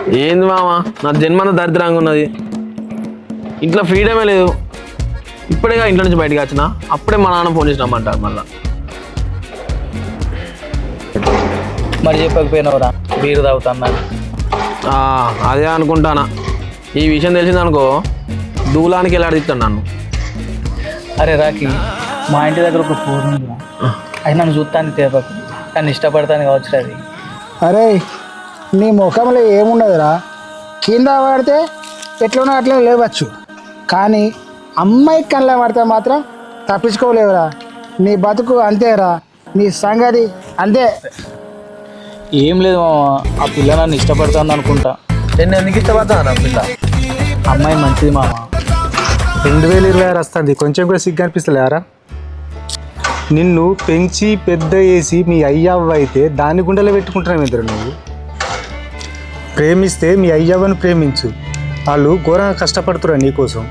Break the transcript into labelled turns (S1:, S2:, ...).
S1: ఏంది మామ, నా జన్మంతా దరిద్రంగా ఉన్నది. ఇంట్లో ఫ్రీడమే లేదు. ఇప్పుడేగా ఇంట్లో నుంచి బయటకు వచ్చిన, అప్పుడే మా నాన్న ఫోన్ చేసినామంటారు మళ్ళా.
S2: మరి చెప్పకపోయినావురా బీరు తాగుతాను.
S1: అదే అనుకుంటానా. ఈ విషయం తెలిసిందనుకో దూలానికి వెళ్ళాడిస్తాను నన్ను.
S2: అరే రాకి, మా ఇంటి దగ్గర ఒక ఫోన్ ఉందిరా, అది నన్ను చూస్తాను తేపకు, కానీ ఇష్టపడతాను కావచ్చు అది.
S3: అరే నీ ముఖంలో ఏముండదురా, కింద పడితే ఎట్లనో అట్లా లేవచ్చు, కానీ అమ్మాయి కళ్ళ పడితే మాత్రం తప్పించుకోలేవురా. నీ బతుకు అంతేరా, నీ సంగతి అంతే.
S2: ఏం లేదు మామ, ఆ పిల్ల నన్ను ఇష్టపడుతుంది అనుకుంటా.
S1: నేను ఎందుకు ఇష్టపడతాను పిల్ల?
S2: అమ్మాయి మంచిది మామ.
S4: 2026 వస్తుంది, కొంచెం కూడా సిగ్గు అనిపిస్తలేరా? నిన్ను పెంచి పెద్ద వేసి మీ అయ్యవ్వ అయితే దాని గుండెలో పెట్టుకుంటున్నావు ఇద్దరు. నువ్వు ప్రేమిస్తే మీ అయ్యవ్వను ప్రేమించు, వాళ్ళు ఘోరంగా కష్టపడుతురా నీకోసం.